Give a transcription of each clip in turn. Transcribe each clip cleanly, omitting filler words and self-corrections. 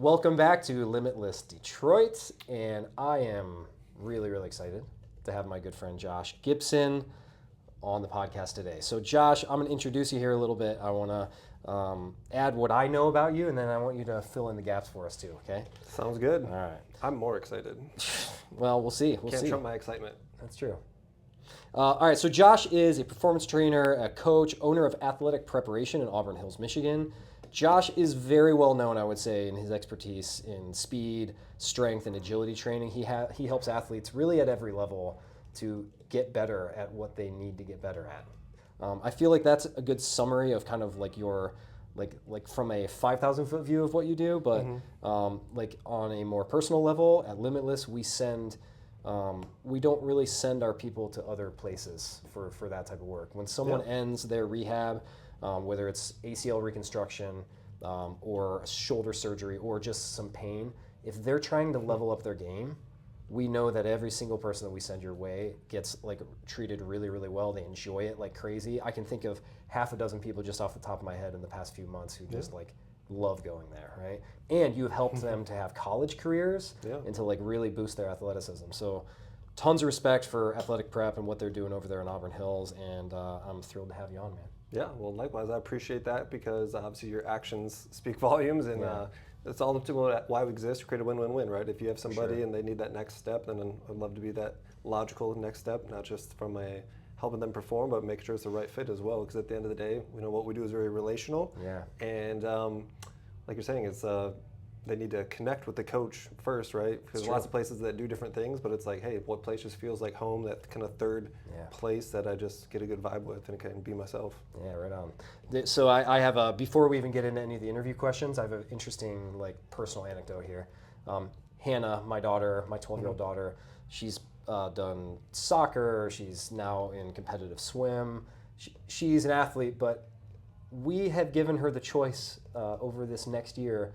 Welcome back to Limitless Detroit, and I am really, really excited to have my good friend Josh Gibson on the podcast today. So Josh, I'm going to introduce you here a little bit. I want to add what I know about you, and then I want you to fill in the gaps for us too, okay? Sounds good. All right. I'm more excited. Well, we'll see. Can't trump my excitement. That's true. All right, so Josh is a performance trainer, a coach, owner of Athletic Preparation in Auburn Hills, Michigan. Josh is very well known, I would say, in his expertise in speed, strength, and agility training. He helps athletes really at every level to get better at what they need to get better at. I feel like that's a good summary of kind of like your, like from a 5,000 foot view of what you do, but like on a more personal level, at Limitless, we don't really send our people to other places for that type of work. When someone ends their rehab, whether it's ACL reconstruction or shoulder surgery or just some pain, if they're trying to level up their game, we know that every single person that we send your way gets like treated really, really well. They enjoy it like crazy. I can think of half a dozen people just off the top of my head in the past few months who just like love going there, right? And you have helped them to have college careers and to like really boost their athleticism. So tons of respect for Athletic Prep and what they're doing over there in Auburn Hills, and I'm thrilled to have you on, man. Yeah, well, likewise, I appreciate that because obviously your actions speak volumes, and it's all up to why we exist, to create a win-win-win, right? If you have somebody and they need that next step, then I'd love to be that logical next step, not just from a helping them perform, but making sure it's the right fit as well. Because at the end of the day, what we do is very relational. Yeah. And like you're saying, it's they need to connect with the coach first, right? Because lots of places that do different things, but it's like, hey, what place just feels like home? That kind of third place that I just get a good vibe with and can be myself. Yeah, right on. So I have a, before we even get into any of the interview questions, I have an interesting like personal anecdote here. Hannah, my daughter, my 12-year-old daughter, she's done soccer. She's now in competitive swim. She's an athlete, but we have given her the choice over this next year.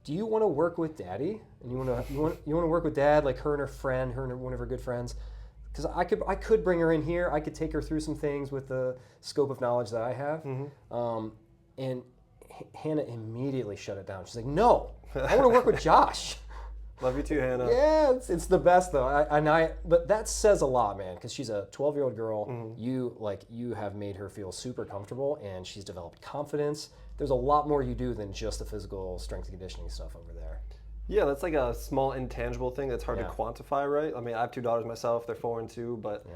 Do you want to work with Daddy? And you want to work with Dad, like her and her friend, her and one of her good friends? Because I could bring her in here. I could take her through some things with the scope of knowledge that I have. And Hannah immediately shut it down. She's like, no, I want to work with Josh. Love you too, Hannah. Yeah, it's the best though. But that says a lot, man, because she's a 12-year-old girl. You have made her feel super comfortable, and she's developed confidence. There's a lot more you do than just the physical strength and conditioning stuff over there. Yeah, that's like a small intangible thing that's hard to quantify, right? I mean, I have 2 daughters myself. They're 4 and 2, but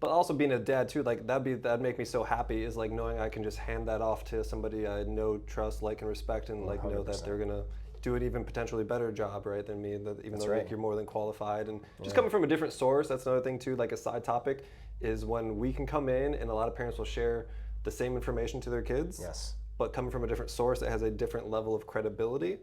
also being a dad too, like that'd make me so happy, is like knowing I can just hand that off to somebody I know, trust, like, and respect, and like 100%. Know that they're gonna do an even potentially better job, right, than me, even though like, you're more than qualified. And just coming from a different source, that's another thing too, like a side topic, is when we can come in and a lot of parents will share the same information to their kids, but coming from a different source that has a different level of credibility,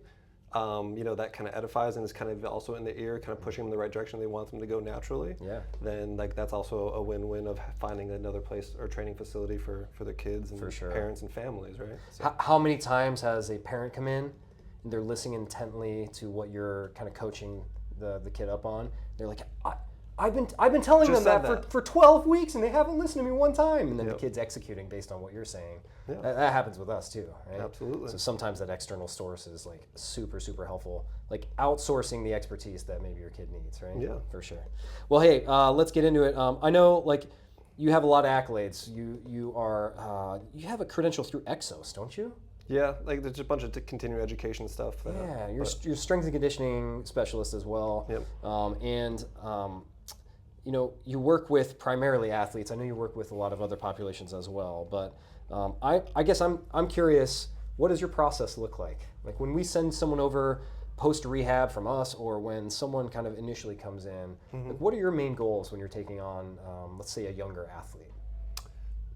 that kind of edifies and is kind of also in the ear, kind of pushing them in the right direction they want them to go naturally. Then like that's also a win-win of finding another place or training facility for their kids and parents and families, right? So. How many times has a parent come in and they're listening intently to what you're kind of coaching the kid up on? They're like, I've been telling them that for 12 weeks and they haven't listened to me one time. And then the kid's executing based on what you're saying. That happens with us too, right? Absolutely. So sometimes that external source is like super, super helpful. Like outsourcing the expertise that maybe your kid needs, right? Yeah. For sure. Well, hey, let's get into it. I know like you have a lot of accolades. You have a credential through Exos, don't you? Yeah, like there's a bunch of continuing education stuff. You're strength and conditioning specialist as well. You work with primarily athletes. I know you work with a lot of other populations as well, but I guess I'm curious, what does your process look like? Like when we send someone over post rehab from us, or when someone kind of initially comes in, like what are your main goals when you're taking on, let's say, a younger athlete?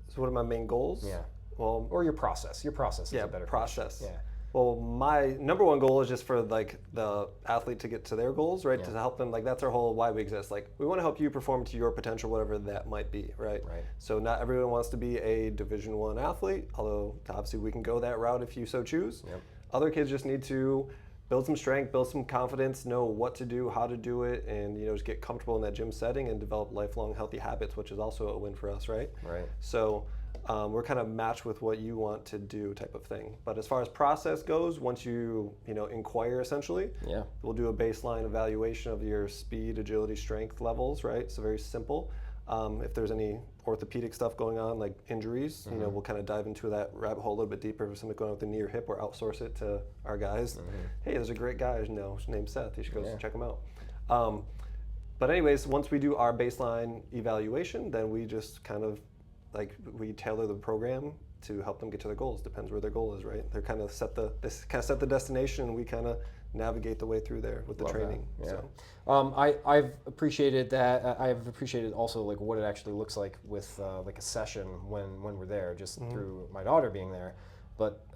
So what are my main goals? Yeah. Well, or your process. Your process is a better process. Question. Yeah. Well, my number one goal is just for like the athlete to get to their goals, right? To help them, like that's our whole why we exist. Like we want to help you perform to your potential, whatever that might be, right? So not everyone wants to be a Division I athlete, although obviously we can go that route if you so choose. Other kids just need to build some strength, build some confidence, know what to do, how to do it, and just get comfortable in that gym setting and develop lifelong healthy habits, which is also a win for us, right? So we're kind of matched with what you want to do type of thing. But as far as process goes, once you inquire essentially, we'll do a baseline evaluation of your speed, agility, strength levels, right? So very simple. If there's any orthopedic stuff going on, like injuries, we'll kind of dive into that rabbit hole a little bit deeper. If something going on with the knee or hip, or outsource it to our guys. Hey, there's a great guy, named Seth. You should go check him out. But anyways, once we do our baseline evaluation, then we just kind of we tailor the program to help them get to their goals. Depends where their goal is, right? They're kind of set the destination, and we kind of navigate the way through there with the training. That. Yeah. I've appreciated that. I've appreciated also like what it actually looks like with like a session when we're there, just through my daughter being there. But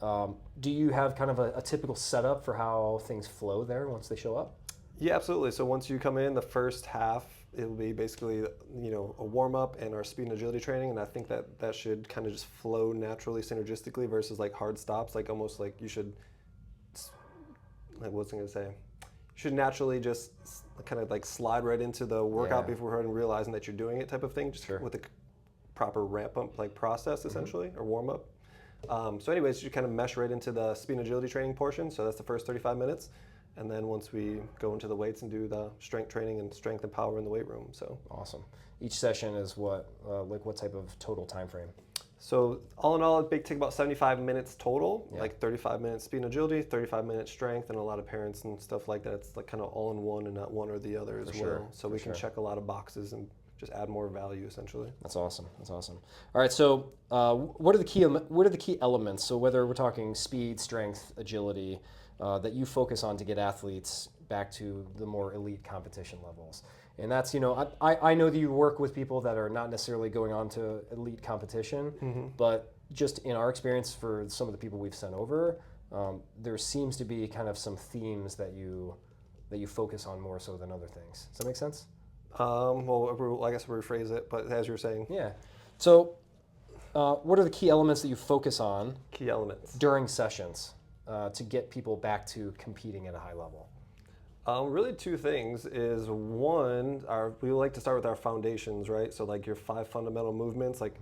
do you have kind of a typical setup for how things flow there once they show up? Yeah, absolutely. So once you come in, the first half, it'll be basically, a warm-up and our speed and agility training, and I think that should kind of just flow naturally, synergistically, versus like hard stops, like almost like you should, like what's I going to say? You should naturally just kind of like slide right into the workout before and realizing that you're doing it type of thing, just with a proper ramp-up like process essentially, or warm-up. So anyways, you kind of mesh right into the speed and agility training portion, so that's the first 35 minutes. And then once we go into the weights and do the strength training and strength and power in the weight room. So awesome. Each session is what type of total time frame? So all in all, it take about 75 minutes total, like 35 minutes speed and agility, 35 minutes strength, and a lot of parents and stuff like that. It's like kind of all in one and not one or the other as well. So we can check a lot of boxes and just add more value essentially. That's awesome. All right. So what are the key elements? So whether we're talking speed, strength, agility, that you focus on to get athletes back to the more elite competition levels. And that's, I know that you work with people that are not necessarily going on to elite competition, but just in our experience for some of the people we've sent over, there seems to be kind of some themes that you focus on more so than other things. Does that make sense? Well, I guess we'll rephrase it, but as you're saying. Yeah. So what are the key elements that you focus on? Key elements. During sessions. To get people back to competing at a high level? Really two things is one, we like to start with our foundations, right? So like your 5 fundamental movements, like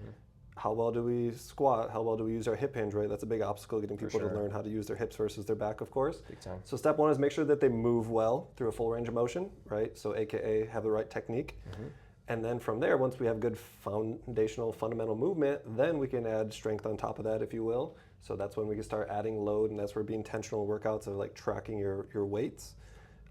how well do we squat? How well do we use our hip hinge, right? That's a big obstacle, getting people to learn how to use their hips versus their back, of course. Big time. So step one is make sure that they move well through a full range of motion, right? So AKA have the right technique. And then from there, once we have good foundational fundamental movement, then we can add strength on top of that, if you will. So that's when we can start adding load, and that's where be intentional workouts of like tracking your weights.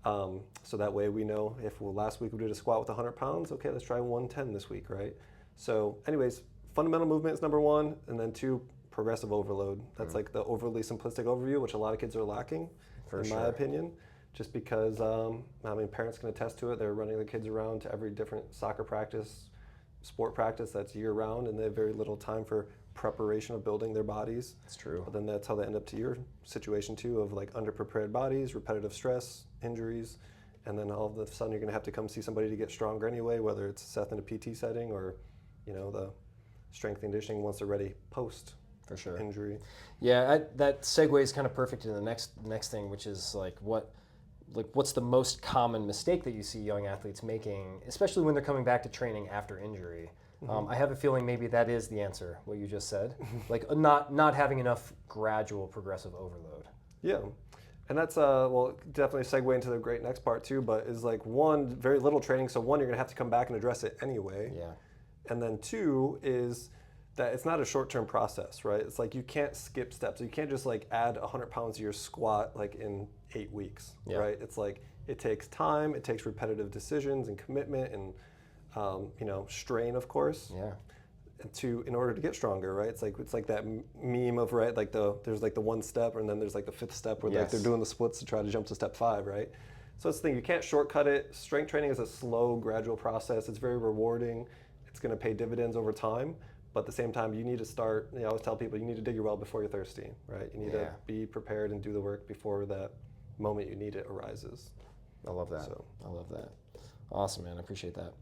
So that way we know if last week we did a squat with 100 pounds, okay, let's try 110 this week, right? So anyways, fundamental movement is number one, and then 2, progressive overload. That's like the overly simplistic overview, which a lot of kids are lacking, in my opinion. Just because, parents can attest to it. They're running their kids around to every different soccer practice, sport practice that's year round, and they have very little time for preparation of building their bodies. That's true. But then that's how they end up to your situation too, of like underprepared bodies, repetitive stress, injuries, and then all of a sudden you're going to have to come see somebody to get stronger anyway, whether it's Seth in a PT setting or, the strength conditioning once they're ready post injury. Yeah, that segues kind of perfect into the next thing, which is what's the most common mistake that you see young athletes making, especially when they're coming back to training after injury? I have a feeling maybe that is the answer, what you just said, like not having enough gradual progressive overload. Yeah, and that's definitely segue into the great next part too, but is like one, very little training, so one, you're gonna have to come back and address it anyway. Yeah. And then 2 is that it's not a short-term process, right? It's like you can't skip steps. You can't just like add 100 pounds to your squat like in 8 weeks, right? It's like it takes time, it takes repetitive decisions and commitment and strain, of course. Yeah. In order to get stronger, right? It's like that meme of like there's like the 1 step and then there's like the 5th step where like they're doing the splits to try to jump to step 5, right? So it's the thing, you can't shortcut it. Strength training is a slow, gradual process. It's very rewarding. It's going to pay dividends over time. But at the same time, you need to start, I always tell people, you need to dig your well before you're thirsty, right? You need to be prepared and do the work before that moment you need it arises. I love that. I love that. Awesome, man. I appreciate that.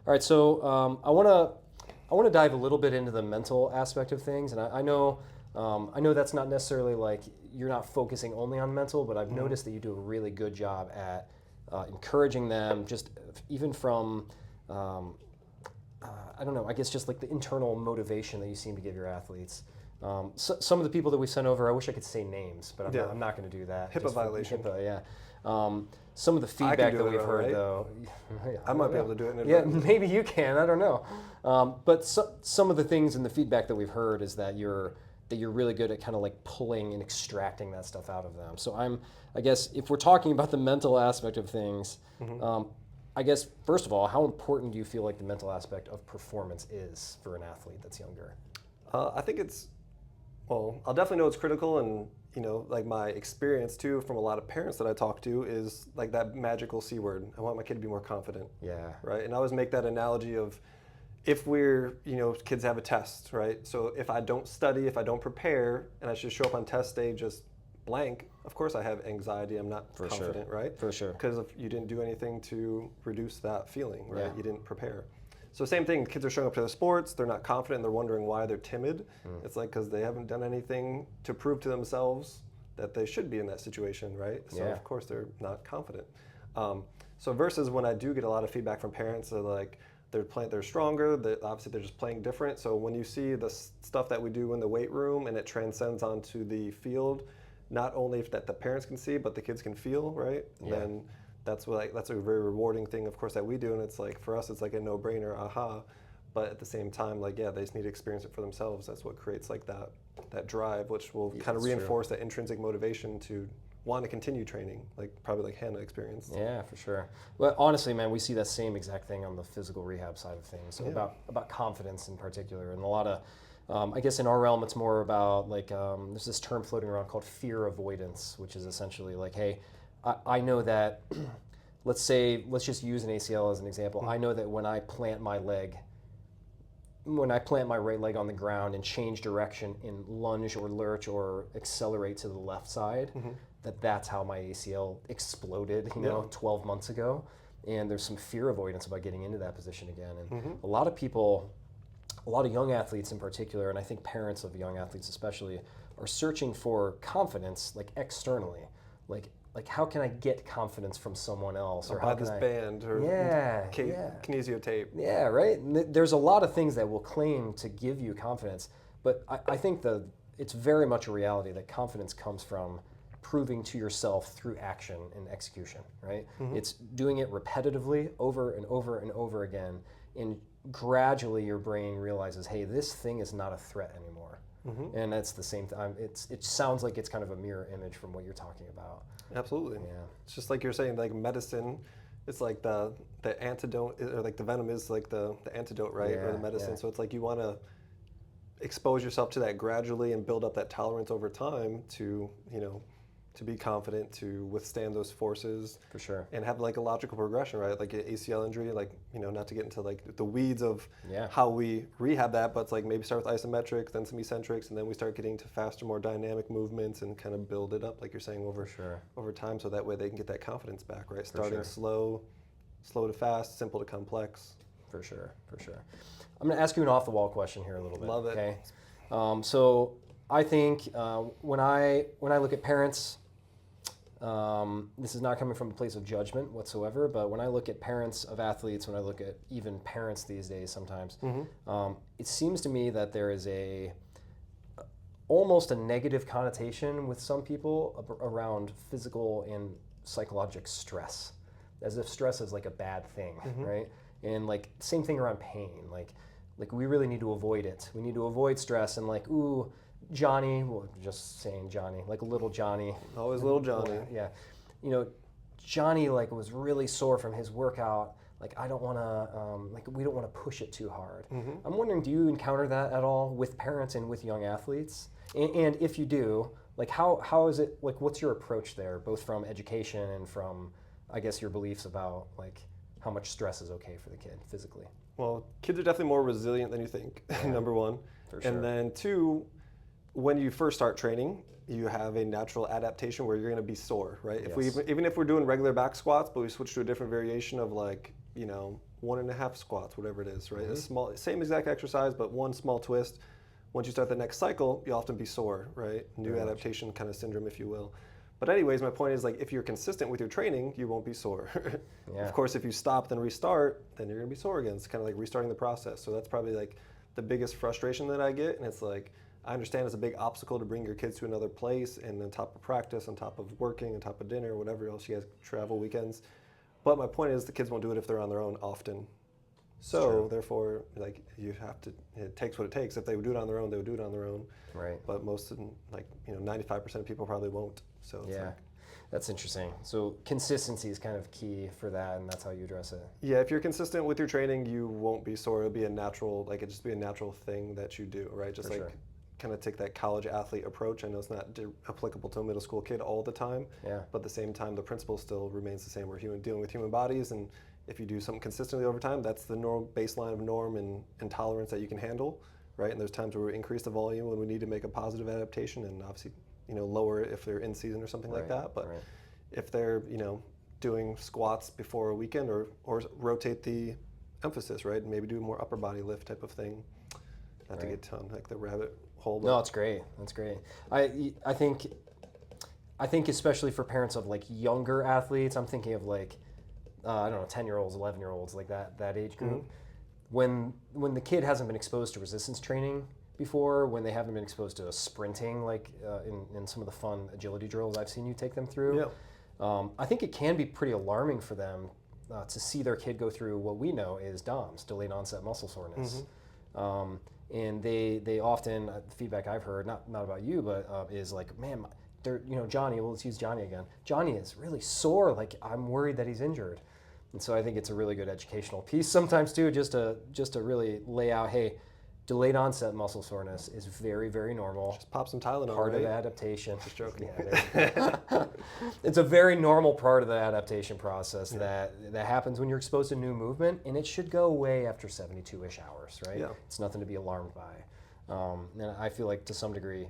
All right, so I want to dive a little bit into the mental aspect of things, and I know that's not necessarily like you're not focusing only on mental, but I've noticed that you do a really good job at encouraging them, just even from I don't know, I guess just like the internal motivation that you seem to give your athletes. Some of the people that we sent over, I wish I could say names, but I'm not going to do that. HIPAA violation. HIPAA, yeah. Some of the feedback that we've heard, though. I might be able to do it in advance. Yeah, maybe you can. I don't know. But some of the things in the feedback that we've heard is that you're really good at kind of like pulling and extracting that stuff out of them. So I guess if we're talking about the mental aspect of things, I guess first of all, how important do you feel like the mental aspect of performance is for an athlete that's younger? I think I'll definitely know it's critical, and like my experience too from a lot of parents that I talk to is like that magical C word. I want my kid to be more confident. Yeah. Right. And I always make that analogy of if we're, kids have a test, right? So if I don't study, if I don't prepare, and I just show up on test day just blank, of course I have anxiety. I'm not confident, right? For sure. Because if you didn't do anything to reduce that feeling, right? Yeah. You didn't prepare. So same thing, kids are showing up to the sports, they're not confident, they're wondering why they're timid. It's like because they haven't done anything to prove to themselves that they should be in that situation, right? So of course they're not confident. So versus when I do get a lot of feedback from parents, they're like, they're stronger, obviously they're just playing different. So when you see the stuff that we do in the weight room and it transcends onto the field, not only that the parents can see, but the kids can feel, right? Yeah. Then that's a very rewarding thing, of course, that we do, and it's like for us, it's like a no-brainer, aha. But at the same time, like they just need to experience it for themselves. That's what creates like that drive, which will kind of reinforce that intrinsic motivation to want to continue training, like probably like Hannah experienced. Yeah, for sure. Well, honestly, man, we see that same exact thing on the physical rehab side of things. So about confidence in particular, and a lot of, I guess in our realm, it's more about like there's this term floating around called fear avoidance, which is essentially like, hey, I know that, let's just use an ACL as an example. I know that when I plant my right leg on the ground and change direction in lunge or lurch or accelerate to the left side, that's how my ACL exploded, 12 months ago. And there's some fear avoidance about getting into that position again. And a lot of people, a lot of young athletes in particular, and I think parents of young athletes especially, are searching for confidence like externally. Like how can I get confidence from someone else? Or buy this band or kinesio tape. Yeah, right? And there's a lot of things that will claim to give you confidence, but I think it's very much a reality that confidence comes from proving to yourself through action and execution, right? It's doing it repetitively over and over and over again, and gradually your brain realizes, hey, this thing is not a threat anymore. And that's the same time. It sounds like it's kind of a mirror image from what you're talking about. Absolutely. Yeah. It's just like you're saying, like medicine, it's like the antidote, or like the venom is like the antidote, right? Or the medicine. So it's like you want to expose yourself to that gradually and build up that tolerance over time to, to be confident, to withstand those forces. For sure. And have like a logical progression, right? Like an ACL injury, like, not to get into like the weeds of Yeah. how we rehab that, but it's like maybe start with isometrics, then some eccentrics, and then we start getting to faster, more dynamic movements and kind of build it up, like you're saying, over time, so that way they can get that confidence back, right? Starting slow to fast, simple to complex. For sure. I'm going to ask you an off-the-wall question here a little bit. Love it. Okay. So I think when I look at parents, this is not coming from a place of judgment whatsoever, but when I look at parents of athletes, when I look at even parents these days sometimes, it seems to me that there is almost a negative connotation with some people around physical and psychological stress, as if stress is like a bad thing, right? And like same thing around pain, like we really need to avoid it. We need to avoid stress, and like, ooh, Johnny, well, just saying Johnny, like little Johnny. Always little Johnny. Yeah. Johnny like was really sore from his workout. Like I don't want to, we don't want to push it too hard. I'm wondering, do you encounter that at all with parents and with young athletes? And if you do, like how is it, like what's your approach there, both from education and from, I guess, your beliefs about like how much stress is okay for the kid physically? Well, kids are definitely more resilient than you think, number one. For sure. And then two, when you first start training, you have a natural adaptation where you're going to be sore, right? Yes. Even if we're doing regular back squats, but we switch to a different variation of like, 1.5 squats, whatever it is, right? A same exact exercise, but one small twist. Once you start the next cycle, you'll often be sore, right? New adaptation kind of syndrome, if you will. But anyways, my point is like if you're consistent with your training, you won't be sore. Yeah. Of course, if you stop then restart, then you're gonna be sore again. It's kind of like restarting the process. So that's probably like the biggest frustration that I get. And it's like I understand it's a big obstacle to bring your kids to another place, and on top of practice, on top of working, on top of dinner, whatever else you guys travel weekends. But my point is the kids won't do it if they're on their own often. So therefore, like you have to, it takes what it takes. If they would do it on their own, they would do it on their own. Right. But most of them, like 95% of people probably won't. So it's like, that's interesting. So consistency is kind of key for that, and that's how you address it. yeah, if you're consistent with your training, you won't be sore. It'll be a natural, like it just be a natural thing that you do, right? Just like kind of take that college athlete approach. I know it's not applicable to a middle school kid all the time, but at the same time, the principle still remains the same. We're dealing with human bodies, and if you do something consistently over time, that's the baseline of norm and tolerance that you can handle, right? And there's times where we increase the volume when we need to make a positive adaptation, and obviously, lower it if they're in season or something like that. But if they're, doing squats before a weekend, or rotate the emphasis, right? And maybe do a more upper body lift type of thing. Not to get down like the rabbit hole. No, it's great. That's great. I think especially for parents of like younger athletes, I'm thinking of like, I don't know, 10-year-olds, 11-year-olds, like that age group. When the kid hasn't been exposed to resistance training before, when they haven't been exposed to sprinting, like in some of the fun agility drills I've seen you take them through, I think it can be pretty alarming for them to see their kid go through what we know is DOMS, delayed onset muscle soreness. And they often, the feedback I've heard, not about you, but is like, man, they're, Johnny, well, let's use Johnny again. Johnny is really sore. Like, I'm worried that he's injured. And so I think it's a really good educational piece sometimes too, just to really lay out, hey, delayed onset muscle soreness is very, very normal. Just pop some Tylenol, part right? of adaptation. Just joking. Yeah, it's a very normal part of the adaptation process that happens when you're exposed to new movement, and it should go away after 72-ish hours, right? Yeah. It's nothing to be alarmed by. And I feel like to some degree,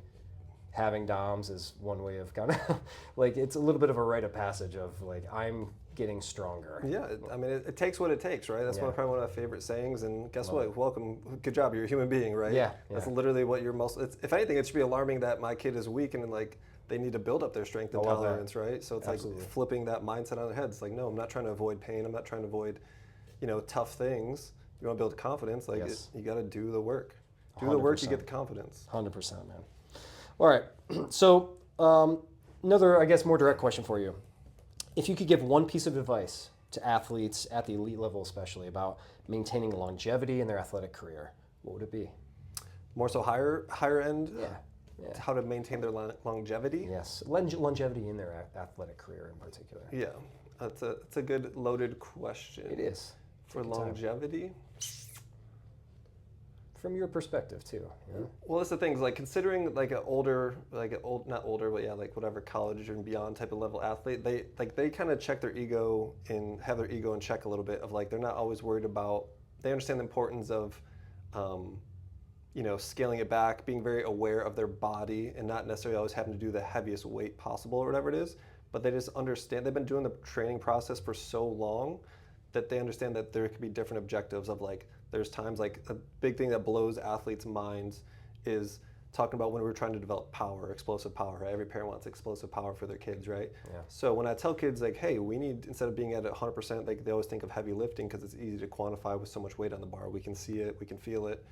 having DOMS is one way of kind of like, it's a little bit of a rite of passage of like, I'm getting stronger. Yeah, I mean, it takes what it takes, right? That's probably one of my favorite sayings. And guess what? Welcome, good job. You're a human being, right? Yeah. That's literally what your muscle. If anything, it should be alarming that my kid is weak and like they need to build up their strength and tolerance, right? So it's like flipping that mindset on the head. It's like, no, I'm not trying to avoid pain. I'm not trying to avoid, tough things. You want to build confidence, like you got to do the work. Do 100%. The work, you get the confidence. 100%, man. All right. So another, I guess, more direct question for you. If you could give one piece of advice to athletes at the elite level, especially about maintaining longevity in their athletic career, what would it be? More so higher end? Yeah. How to maintain their longevity? Yes, longevity in their athletic career in particular. Yeah, that's a good loaded question. It is. For longevity? From your perspective too. Well, that's the thing, is like considering like not older, but yeah, like whatever college and beyond type of level athlete, they kind of check their ego and have their ego in check a little bit of like, they're not always worried about, they understand the importance of, scaling it back, being very aware of their body and not necessarily always having to do the heaviest weight possible or whatever it is, but they just understand, they've been doing the training process for so long that they understand that there could be different objectives of like, there's times like a big thing that blows athletes' minds is talking about when we're trying to develop power, explosive power, right? Every parent wants explosive power for their kids, right? Yeah. So when I tell kids like, hey, we need, instead of being at 100%, like they always think of heavy lifting because it's easy to quantify with so much weight on the bar. We can see it, we can feel it.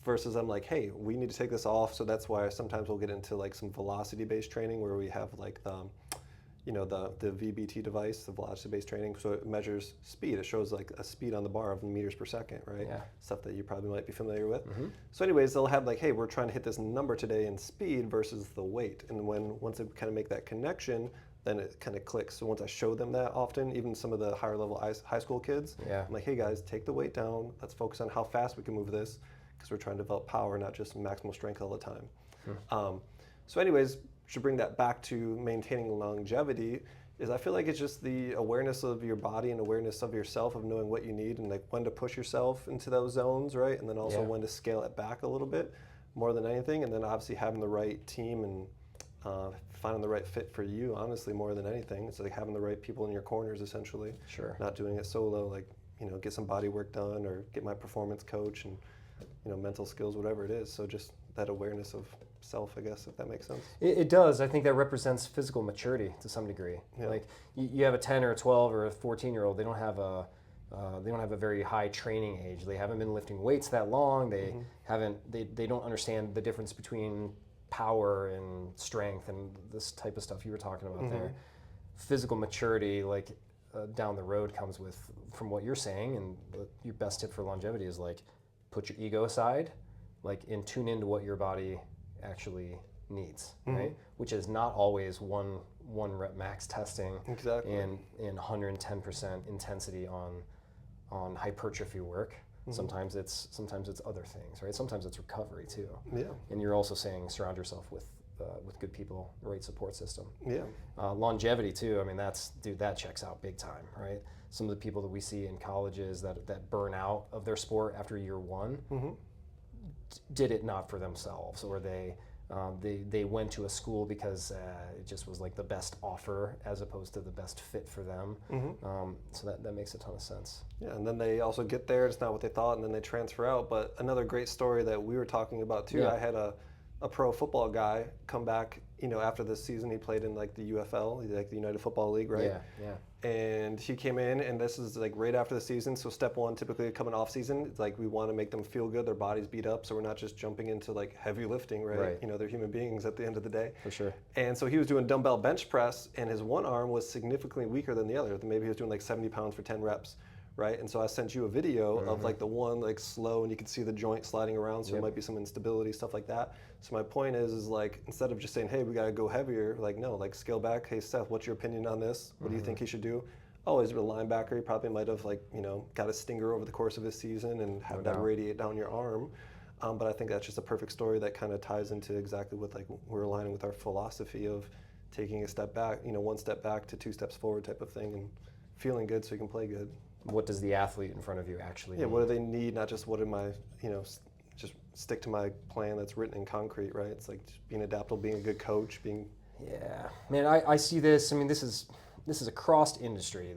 Versus I'm like, hey, we need to take this off. So that's why sometimes we'll get into like some velocity-based training where we have like the VBT device, the velocity-based training, so it measures speed. It shows like a speed on the bar of meters per second, right? Yeah. Stuff that you probably might be familiar with. Mm-hmm. So anyways, they'll have like, hey, we're trying to hit this number today in speed versus the weight. And once they kind of make that connection, then it kind of clicks. So once I show them that often, even some of the higher level high school kids, I'm like, hey guys, take the weight down. Let's focus on how fast we can move this because we're trying to develop power, not just maximal strength all the time. So anyways, to bring that back to maintaining longevity is I feel like it's just the awareness of your body and awareness of yourself, of knowing what you need and like when to push yourself into those zones, right? And then also when to scale it back a little bit more than anything. And then obviously having the right team and finding the right fit for you, honestly, more than anything. It's like having the right people in your corners, essentially. Sure. Not doing it solo, like, get some body work done or get my performance coach and, mental skills, whatever it is. So just that awareness of self, I guess, if that makes sense. It does. I think that represents physical maturity to some degree. Yeah. Like you have a 10 or a 12 or a 14-year-old, they don't have a very high training age. They haven't been lifting weights that long. They they don't understand the difference between power and strength and this type of stuff you were talking about there. Physical maturity, like down the road, comes with, from what you're saying, and your best tip for longevity is like put your ego aside, like, and tune into what your body actually needs, right? Which is not always one rep max testing, exactly, and 110% intensity on hypertrophy work. Sometimes it's other things, right? Sometimes it's recovery too. Yeah. And you're also saying surround yourself with good people, the right support system. Yeah. Longevity too. I mean, that checks out big time, right? Some of the people that we see in colleges that burn out of their sport after year one did it not for themselves, or they went to a school because it just was like the best offer as opposed to the best fit for them. So that makes a ton of sense. Yeah, and then they also get there, it's not what they thought, and then they transfer out. But another great story that we were talking about too, I had a pro football guy come back, after this season. He played in like the UFL, like the United Football League, right? Yeah. And he came in, and this is like right after the season. So step one, typically coming off season, it's like we want to make them feel good, their body's beat up, so we're not just jumping into like heavy lifting, right? They're human beings at the end of the day. For sure. And so he was doing dumbbell bench press, and his one arm was significantly weaker than the other. Maybe he was doing like 70 pounds for 10 reps. Right, and so I sent you a video of like the one like slow, and you can see the joint sliding around, so there might be some instability, stuff like that. So my point is like, instead of just saying, hey, we gotta go heavier, like no, like scale back. Hey Seth, what's your opinion on this? What do you think he should do? Oh, he's a linebacker. He probably might have like got a stinger over the course of his season and have that radiate down your arm. But I think that's just a perfect story that kind of ties into exactly what like we're aligning with our philosophy of taking a step back, one step back to 2 steps forward type of thing, and feeling good so you can play good. What does the athlete in front of you actually need? What do they need? Not just what am I, just stick to my plan that's written in concrete, right? It's like just being adaptable, being a good coach, being. Yeah, man, I see this. I mean, this is across industry.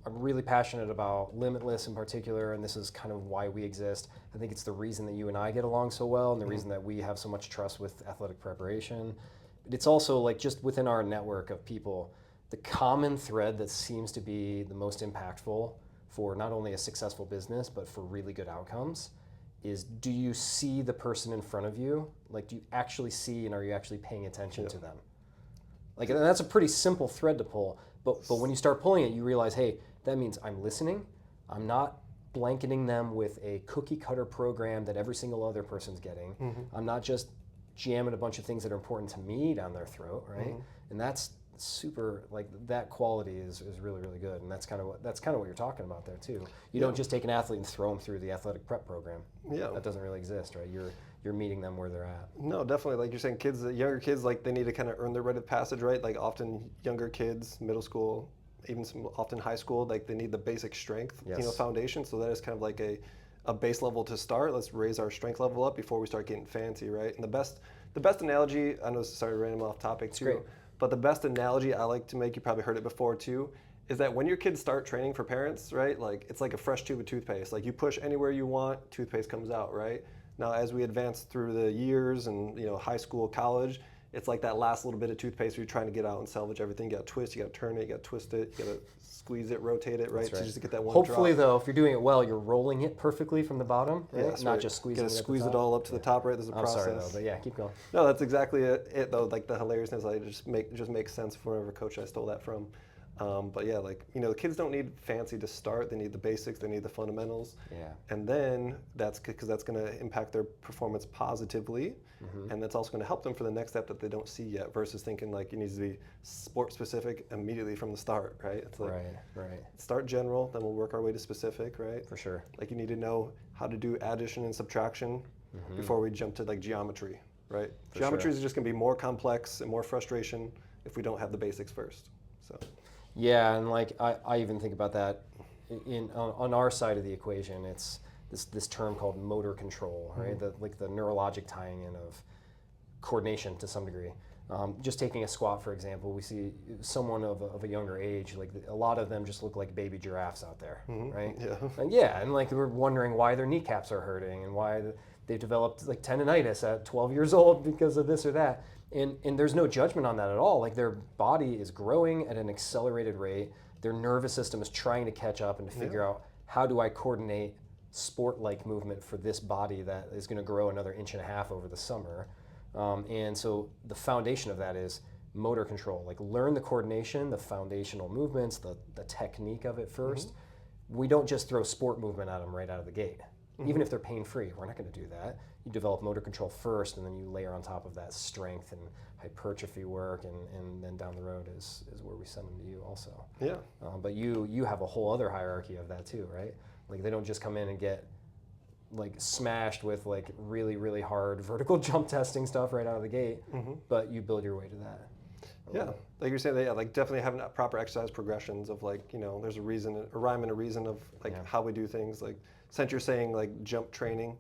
I'm really passionate about Limitless in particular, and this is kind of why we exist. I think it's the reason that you and I get along so well, and the reason that we have so much trust with athletic preparation. But it's also like just within our network of people, the common thread that seems to be the most impactful for not only a successful business, but for really good outcomes is, do you see the person in front of you? Like, do you actually see, and are you actually paying attention to them? Like, and that's a pretty simple thread to pull, but when you start pulling it, you realize, hey, that means I'm listening. I'm not blanketing them with a cookie cutter program that every single other person's getting. I'm not just jamming a bunch of things that are important to me down their throat, right? And that's super, like, that quality is really, really good, and that's kind of what you're talking about there too. You don't just take an athlete and throw them through the athletic prep program. That doesn't really exist, right? You're meeting them where they're at. No, definitely. Like you're saying, younger kids, like they need to kind of earn their rite of passage, right? Like often younger kids, middle school, even often high school, like they need the basic strength, foundation. So that is kind of like a base level to start. Let's raise our strength level up before we start getting fancy, right? And the best analogy, I know this is random off topic too. Great. But the best analogy I like to make, you probably heard it before too, is that when your kids start training for parents, right? Like it's like a fresh tube of toothpaste. Like you push anywhere you want, toothpaste comes out, right? Now as we advance through the years and high school, college, it's like that last little bit of toothpaste where you're trying to get out and salvage everything. You got to twist, you got to turn it, you got to twist it, you got to squeeze it, rotate it, right? That's right. So just to get that one Hopefully drop. though, if you're doing it well, you're rolling it perfectly from the bottom, right? Not just squeezing it. You got to squeeze it all up to the top, right? There's a process. I'm sorry though, but yeah, keep going. No, that's exactly it though. Like the hilariousness, like it just makes sense for whatever coach I stole that from. But yeah, like the kids don't need fancy to start. They need the basics. They need the fundamentals. Yeah. And then that's because that's going to impact their performance positively, and that's also going to help them for the next step that they don't see yet. Versus thinking like it needs to be sport specific immediately from the start, right? It's like right. Start general, then we'll work our way to specific, right? For sure. Like you need to know how to do addition and subtraction before we jump to like geometry, right? Geometry is just going to be more complex and more frustration if we don't have the basics first. So. Yeah, and like I even think about that on our side of the equation. It's this term called motor control, right? The neurologic tying in of coordination to some degree. Just taking a squat, for example, we see someone of a younger age, like a lot of them just look like baby giraffes out there, right? Yeah. And and like we're wondering why their kneecaps are hurting and why they've developed like tendonitis at 12 years old because of this or that. And there's no judgment on that at all. Like their body is growing at an accelerated rate. Their nervous system is trying to catch up and to figure out, how do I coordinate sport-like movement for this body that is going to grow another 1.5 inches over the summer. And so the foundation of that is motor control. Like learn the coordination, the foundational movements, the technique of it first. We don't just throw sport movement at them right out of the gate. Even if they're pain-free, we're not going to do that. You develop motor control first, and then you layer on top of that strength and hypertrophy work, and then down the road is where we send them to you also. Yeah. But you have a whole other hierarchy of that too, right? Like they don't just come in and get like smashed with like really, really hard vertical jump testing stuff right out of the gate, but you build your way to that. Yeah, like you're saying, like definitely having proper exercise progressions of like, there's a reason, a rhyme and a reason of like how we do things. Like since you're saying like jump training,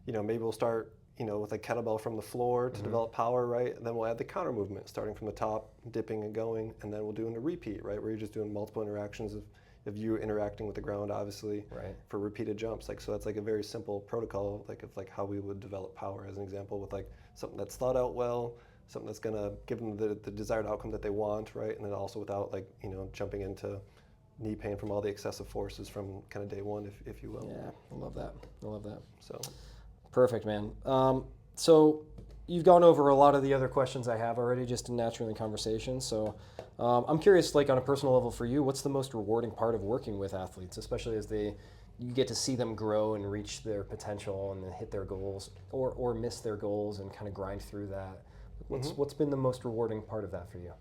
maybe we'll start, with a kettlebell from the floor to develop power, right? And then we'll add the counter movement, starting from the top, dipping and going, and then we'll do a repeat, right? Where you're just doing multiple interactions of you interacting with the ground, obviously, for repeated jumps. Like so, that's like a very simple protocol, like of like how we would develop power, as an example, with like something that's thought out well, something that's gonna give them the desired outcome that they want, right? And then also without like jumping into knee pain from all the excessive forces from kind of day one, if you will. Yeah, I love that. I love that. So, perfect, man. So you've gone over a lot of the other questions I have already, just naturally in conversation. So I'm curious, like on a personal level for you, what's the most rewarding part of working with athletes, especially as you get to see them grow and reach their potential and then hit their goals or miss their goals and kind of grind through that? What's been the most rewarding part of that for you?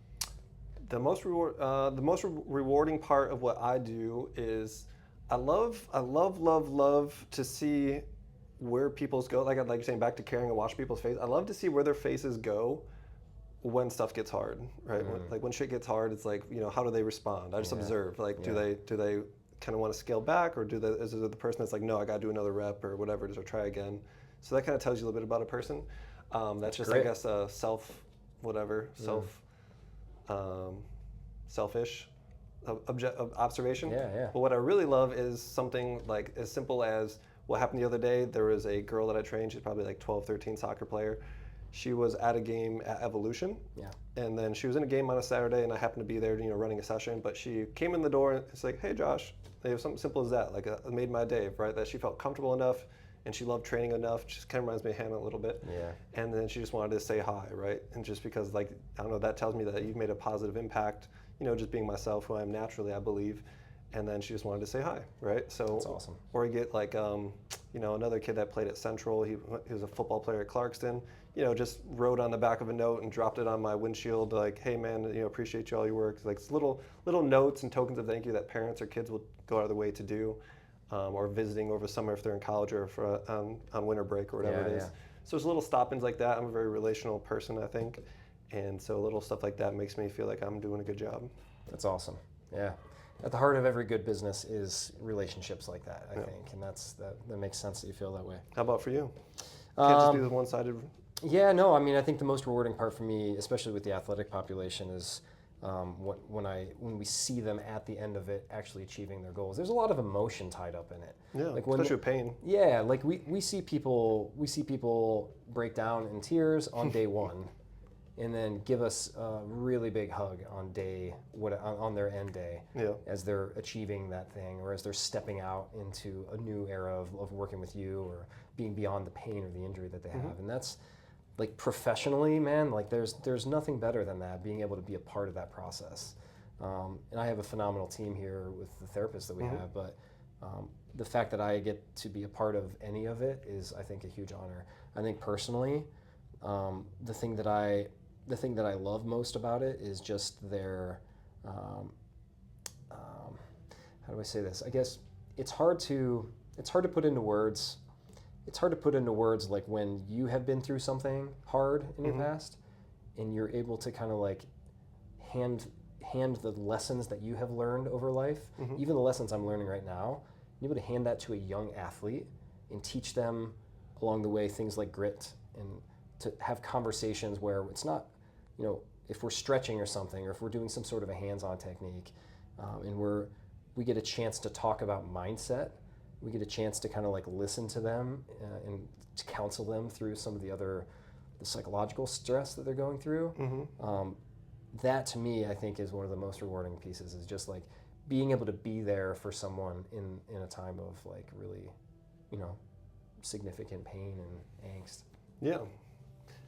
The most rewarding part of what I do is I love to see where people's go. Like you're saying, back to caring and watch people's face. I love to see where their faces go when stuff gets hard, right? When shit gets hard, it's like, how do they respond? I just observe. Like, do they kind of want to scale back, or is it the person that's like, no, I got to do another rep or whatever it is, or try again? So that kind of tells you a little bit about a person. That's just, great. I guess, selfish observation. Yeah. But what I really love is something like as simple as what happened the other day. There was a girl that I trained. She's probably like 12, 13, soccer player. She was at a game at Evolution. Yeah. And then she was in a game on a Saturday, and I happened to be there, running a session. But she came in the door, and it's like, hey, Josh. They have something simple as that. Like, it made my day, right? That she felt comfortable enough, and she loved training enough. Just kind of reminds me of Hannah a little bit. Yeah. And then she just wanted to say hi, right? And just because, like, I don't know, that tells me that you've made a positive impact, just being myself, who I am naturally, I believe. And then she just wanted to say hi, right? So that's awesome. Or you get like, another kid that played at Central. He was a football player at Clarkston. Just wrote on the back of a note and dropped it on my windshield, like, hey man, appreciate you all your work. Like little notes and tokens of thank you that parents or kids will go out of their way to do, or visiting over summer if they're in college or on winter break or whatever it is. So there's little stop-ins like that. I'm a very relational person, I think, and so little stuff like that makes me feel like I'm doing a good job. That's awesome. Yeah. At the heart of every good business is relationships like that, I think, and that makes sense that you feel that way. How about for you? Can't just be the one-sided. Yeah, no. I mean, I think the most rewarding part for me, especially with the athletic population, is when we see them at the end of it actually achieving their goals. There's a lot of emotion tied up in it. Yeah, like especially with pain. Yeah, like we see people break down in tears on day one. And then give us a really big hug on their end day, as they're achieving that thing, or as they're stepping out into a new era of working with you, or being beyond the pain or the injury that they have. And that's like professionally, man. Like there's nothing better than that, being able to be a part of that process. And I have a phenomenal team here with the therapists that we have, but the fact that I get to be a part of any of it is, I think, a huge honor. I think personally, the thing that I love most about it is just their, how do I say this? I guess it's hard to put into words. It's hard to put into words like when you have been through something hard in your past, and you're able to kind of like hand the lessons that you have learned over life, even the lessons I'm learning right now, you're able to hand that to a young athlete and teach them along the way things like grit, and to have conversations where it's not, if we're stretching or something, or if we're doing some sort of a hands-on technique, and we get a chance to talk about mindset, we get a chance to kind of like listen to them and to counsel them through some of the psychological stress that they're going through. That to me, I think, is one of the most rewarding pieces, is just like being able to be there for someone in a time of like really, significant pain and angst. Yeah.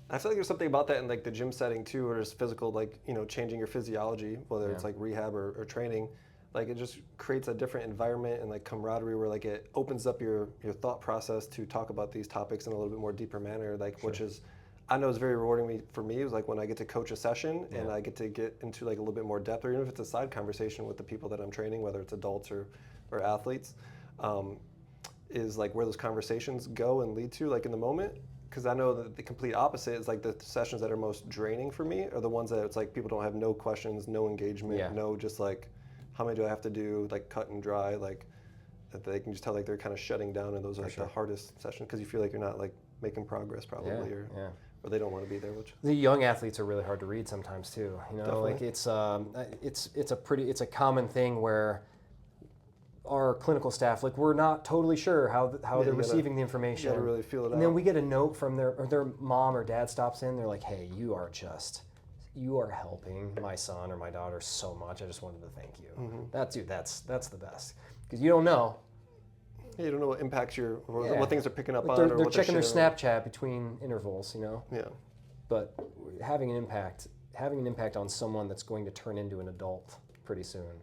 I feel like there's something about that in like the gym setting too, or just physical, like, changing your physiology, whether it's like rehab or training. Like, it just creates a different environment and like camaraderie where like it opens up your thought process to talk about these topics in a little bit more deeper manner, like which is, I know is very rewarding for me. It was like when I get to coach a session and I get to get into like a little bit more depth, or even if it's a side conversation with the people that I'm training, whether it's adults or athletes, is like where those conversations go and lead to like in the moment. Because I know that the complete opposite is like the sessions that are most draining for me are the ones that it's like people don't have no questions, no engagement, no just like, how many do I have to do, like cut and dry, like that they can just tell like they're kind of shutting down, and those are like the hardest sessions because you feel like you're not like making progress probably, or they don't want to be there. Which the young athletes are really hard to read sometimes too. Definitely. Like it's a common thing where our clinical staff, like, we're not totally sure how they're receiving the information. You gotta really feel it out. And then we get a note from their mom or dad stops in. They're like, "Hey, you are helping my son or my daughter so much. I just wanted to thank you." That's the best, because you don't know. Yeah, you don't know what impacts what things are picking up on. They're checking their Snapchat between intervals, Yeah. But having an impact on someone that's going to turn into an adult pretty soon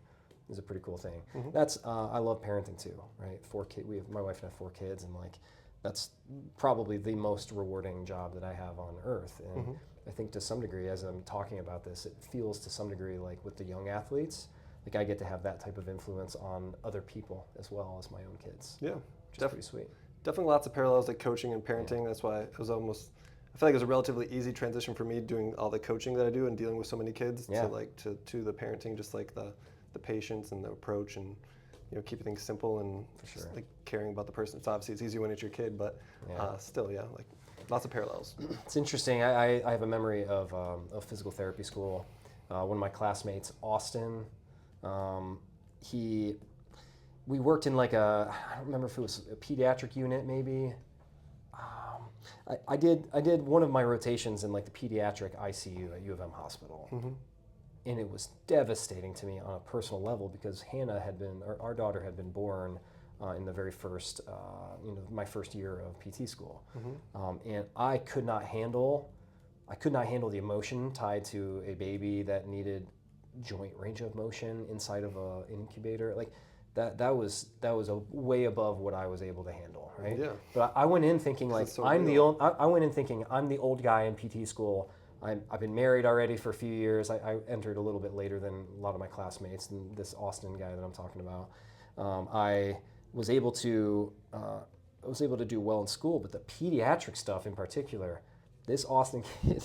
is a pretty cool thing. That's I love parenting too, right? 4 kids. My wife and I have 4 kids, and like that's probably the most rewarding job that I have on earth. And I think to some degree, as I'm talking about this, it feels to some degree like with the young athletes, like I get to have that type of influence on other people as well as my own kids. Yeah, which is pretty sweet. Definitely lots of parallels like coaching and parenting. That's why it was almost, I feel like it was a relatively easy transition for me doing all the coaching that I do and dealing with so many kids to the parenting, just like the patience and the approach, and keeping things simple and just like caring about the person. So obviously it's easy when it's your kid, but still, like lots of parallels. It's interesting. I have a memory of physical therapy school. One of my classmates, Austin, we worked in like I don't remember if it was a pediatric unit maybe. I did one of my rotations in like the pediatric ICU at U of M Hospital. And it was devastating to me on a personal level, because Hannah our daughter had been born in the very first, my first year of PT school. And I could not handle the emotion tied to a baby that needed joint range of motion inside of an incubator. Like that was a way above what I was able to handle, right? Yeah. But I went in thinking like I went in thinking I'm the old guy in PT school. I've been married already for a few years. I entered a little bit later than a lot of my classmates, and this Austin guy that I'm talking about. I was able to do well in school, but the pediatric stuff in particular, this Austin kid,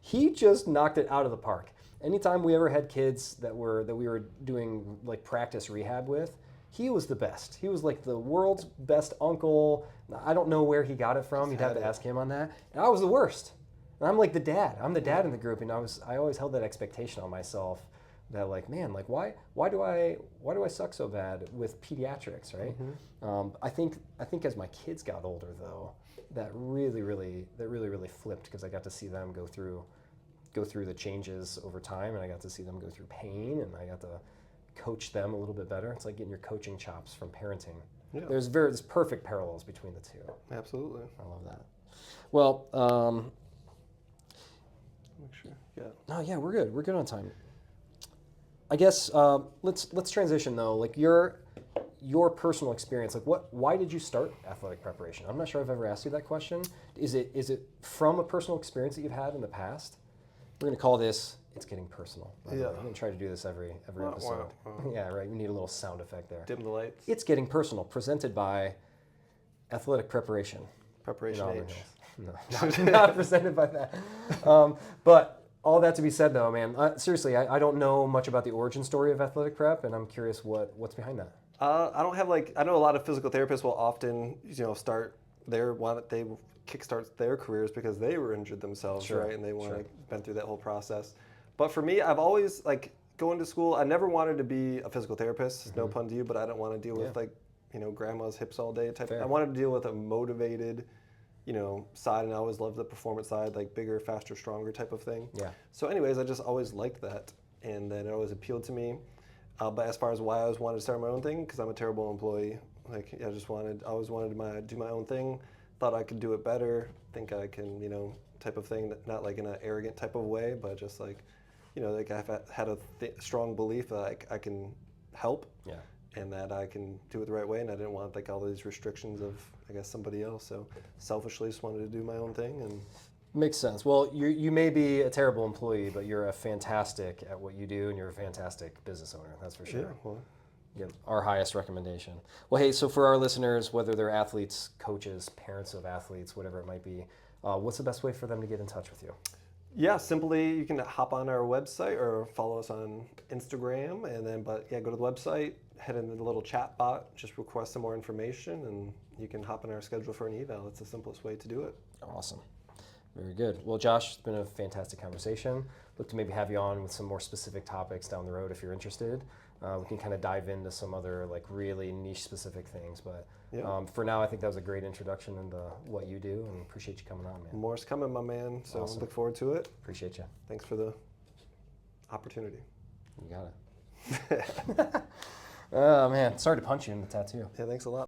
he just knocked it out of the park. Anytime we ever had kids that we were doing like practice rehab with, he was the best. He was like the world's best uncle. I don't know where he got it from. You'd have to ask him on that. And I was the worst. And I'm like the dad. I'm the dad in the group, and I always held that expectation on myself that like, man, like why do I suck so bad with pediatrics, right? I think as my kids got older though, that really flipped, because I got to see them go through the changes over time, and I got to see them go through pain, and I got to coach them a little bit better. It's like getting your coaching chops from parenting. Yeah. There's perfect parallels between the two. Absolutely. I love that. Well, make sure. Yeah. No, yeah, we're good. We're good on time. I guess let's transition though. Like your personal experience. Like why did you start athletic preparation? I'm not sure I've ever asked you that question. Is it from a personal experience that you've had in the past? We're gonna call this "It's Getting Personal." Yeah. I'm gonna try to do this every episode. Yeah, right. We need a little sound effect there. Dim the lights. It's Getting Personal, presented by Athletic Preparation. Preparation H. No, not presented by that. But all that to be said, though, man, seriously, I don't know much about the origin story of athletic prep, and I'm curious what's behind that. I don't have I know a lot of physical therapists will often start they kickstart their careers because they were injured themselves, right? And they want to been through that whole process. But for me, I've always going to school. I never wanted to be a physical therapist. No pun to you, but I don't want to deal with grandma's hips all day type. Fair. I wanted to deal with a motivated, side, and I always loved the performance side, like bigger, faster, stronger type of thing. Yeah. So anyways, I just always liked that, and then it always appealed to me. But as far as why I always wanted to start my own thing, because I'm a terrible employee. Like I always wanted to do my own thing. Thought I could do it better. Think I can, type of thing. Not like in an arrogant type of way, but just like, like I've had a strong belief that I can help. Yeah. And that I can do it the right way, and I didn't want like all these restrictions of, I guess, somebody else. So selfishly just wanted to do my own thing. And makes sense. Well, you may be a terrible employee, but you're a fantastic at what you do, and you're a fantastic business owner. That's for sure. Yeah, well, our highest recommendation. Well, hey, so for our listeners, whether they're athletes, coaches, parents of athletes, whatever it might be, what's the best way for them to get in touch with you? Yeah, simply you can hop on our website or follow us on Instagram, and then go to the website, head into the little chat bot, just request some more information, and you can hop in our schedule for an eval. That's the simplest way to do it. Awesome. Very good. Well, Josh, it's been a fantastic conversation. Look to maybe have you on with some more specific topics down the road if you're interested. We can kind of dive into some other like really niche specific things, but for now, I think that was a great introduction into what you do, and appreciate you coming on, man. More's coming, my man. So Awesome. Look forward to it. Appreciate you. Thanks for the opportunity. You got it. Oh man, sorry to punch you in the tattoo. Yeah, thanks a lot.